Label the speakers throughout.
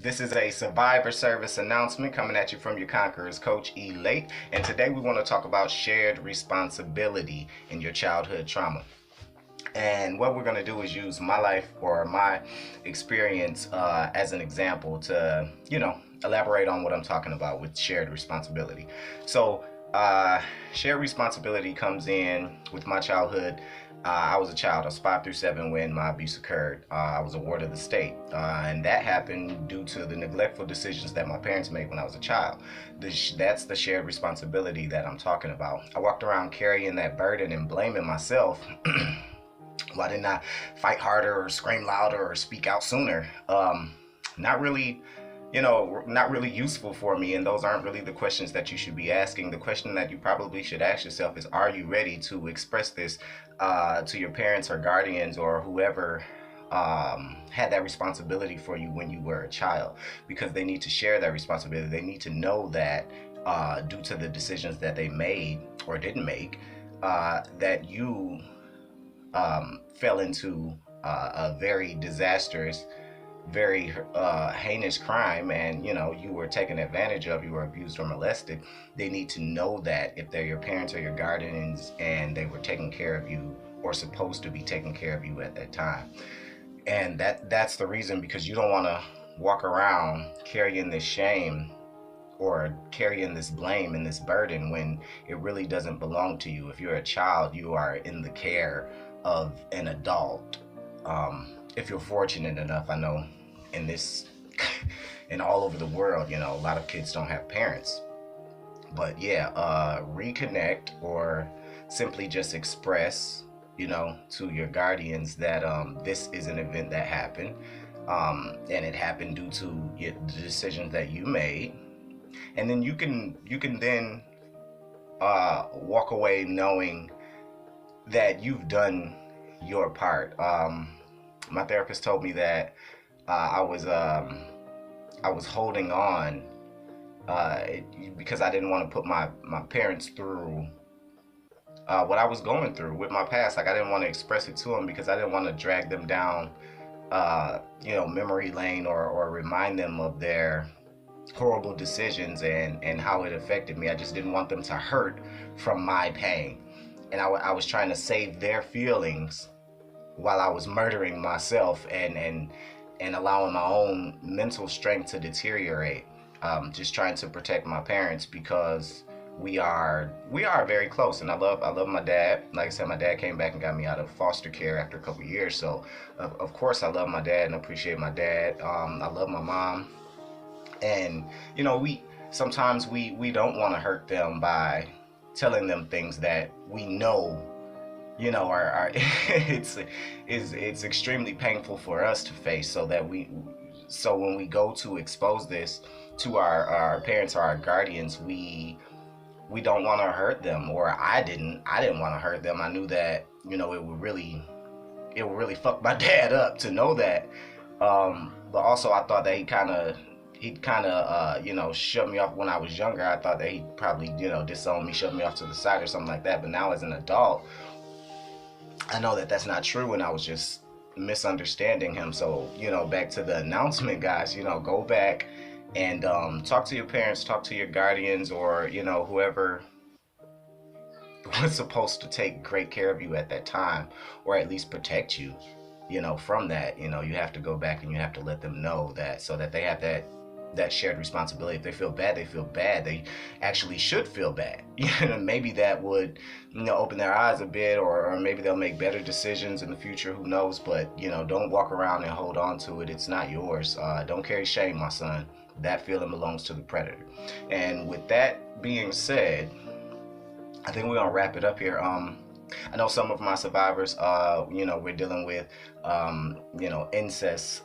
Speaker 1: This is a survivor service announcement coming at you from your Conquerors coach E. Lake. And today we want to talk about shared responsibility in your childhood trauma. And what we're going to do is use my life or my experience as an example to, elaborate on what I'm talking about with shared responsibility. So, shared responsibility comes in with my childhood. I was a child. I was 5 through 7 when my abuse occurred. I was a ward of the state, and that happened due to the neglectful decisions that my parents made when I was a child. That's the shared responsibility that I'm talking about. I walked around carrying that burden and blaming myself. Why didn't I fight harder or scream louder or speak out sooner? Not really, not really useful for me. And those aren't really the questions that you should be asking. The question that you probably should ask yourself is, are you ready to express this to your parents or guardians or whoever had that responsibility for you when you were a child? Because they need to share that responsibility. They need to know that due to the decisions that they made or didn't make, that you fell into a very disastrous, very heinous crime, and you were taken advantage of, you were abused or molested. They need to know that if they're your parents or your guardians and they were taking care of you or supposed to be taking care of you at that time. And that's the reason, because you don't want to walk around carrying this shame or carrying this blame and this burden when it really doesn't belong to you. If you're a child, you are in the care of an adult. If you're fortunate enough, I know in this, and all over the world, a lot of kids don't have parents. But yeah, reconnect or simply just express, to your guardians that this is an event that happened, and it happened due to the decisions that you made. And then you can then walk away knowing that you've done your part. My therapist told me that I was holding on because I didn't want to put my parents through what I was going through with my past. Like, I didn't want to express it to them because I didn't want to drag them down memory lane or remind them of their horrible decisions and how it affected me. I just didn't want them to hurt from my pain. And I was trying to save their feelings while I was murdering myself and allowing my own mental strength to deteriorate. Just trying to protect my parents because we are very close, and I love my dad. Like I said, my dad came back and got me out of foster care after a couple years. So of course I love my dad and appreciate my dad. I love my mom, and we sometimes we don't want to hurt them by telling them things that we know are it's extremely painful for us to face, so when we go to expose this to our parents or our guardians, we don't want to hurt them, or I didn't want to hurt them. I knew that it would really fuck my dad up to know that. But also I thought that he kind of shoved me off when I was younger. I thought that he probably disowned me, shoved me off to the side or something like that. But now as an adult, I know that that's not true, and I was just misunderstanding him. So back to the announcement, guys. Go back and talk to your parents, talk to your guardians, or whoever was supposed to take great care of you at that time, or at least protect you from that. You have to go back and you have to let them know that, so that they have that shared responsibility. If they feel bad, they feel bad. They actually should feel bad. Maybe that would open their eyes a bit, or maybe they'll make better decisions in the future. Who knows? But don't walk around and hold on to it. It's not yours. Don't carry shame, my son. That feeling belongs to the predator. And with that being said, I think we're gonna wrap it up here. I know some of my survivors, we're dealing with, incest.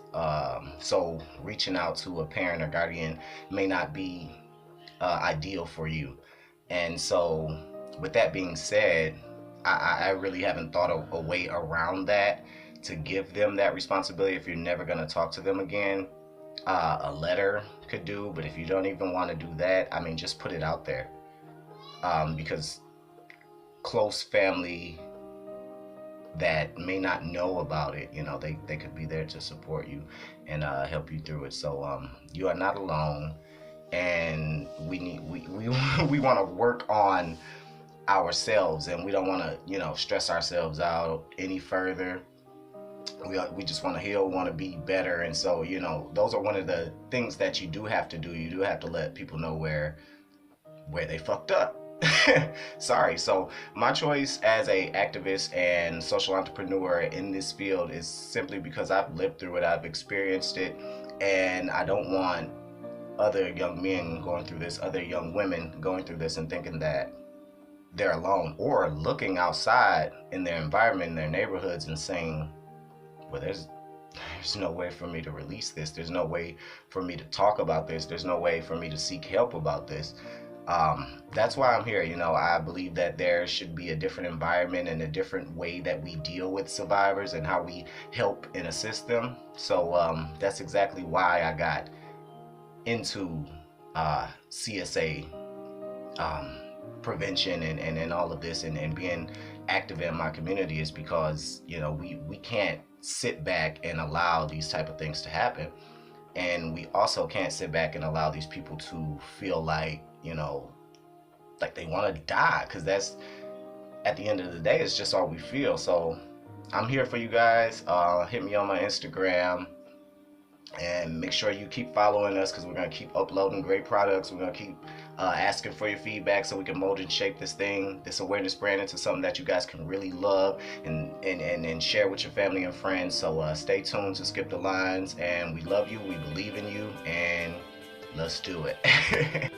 Speaker 1: So reaching out to a parent or guardian may not be ideal for you. And so, with that being said, I really haven't thought of a way around that to give them that responsibility. If you're never gonna talk to them again, a letter could do. But if you don't even want to do that, I mean, just put it out there, because close family that may not know about it, you know, they could be there to support you and help you through it. So you are not alone, and we we want to work on ourselves, and we don't want to, you know, stress ourselves out any further. We just want to heal, want to be better. And so, you know, those are one of the things that you do have to do. You do have to let people know where they fucked up. Sorry. So my choice as a activist and social entrepreneur in this field is simply because I've lived through it, I've experienced it, and I don't want other young men going through this, other young women going through this, and thinking that they're alone, or looking outside in their environment, in their neighborhoods, and saying, well, there's no way for me to release this. There's no way for me to talk about this. There's no way for me to seek help about this. That's why I'm here. You know, I believe that there should be a different environment and a different way that we deal with survivors and how we help and assist them. So that's exactly why I got into CSA prevention and all of this, and being active in my community, is because, you know, we can't sit back and allow these type of things to happen. And we also can't sit back and allow these people to feel like, you know, like they want to die, because that's, at the end of the day, it's just all we feel. So I'm here for you guys. Hit me on my Instagram, and make sure you keep following us, because we're going to keep uploading great products. We're going to keep asking for your feedback so we can mold and shape this thing, this awareness brand, into something that you guys can really love and share with your family and friends. So stay tuned to Skip the Lines, and we love you, we believe in you, and let's do it.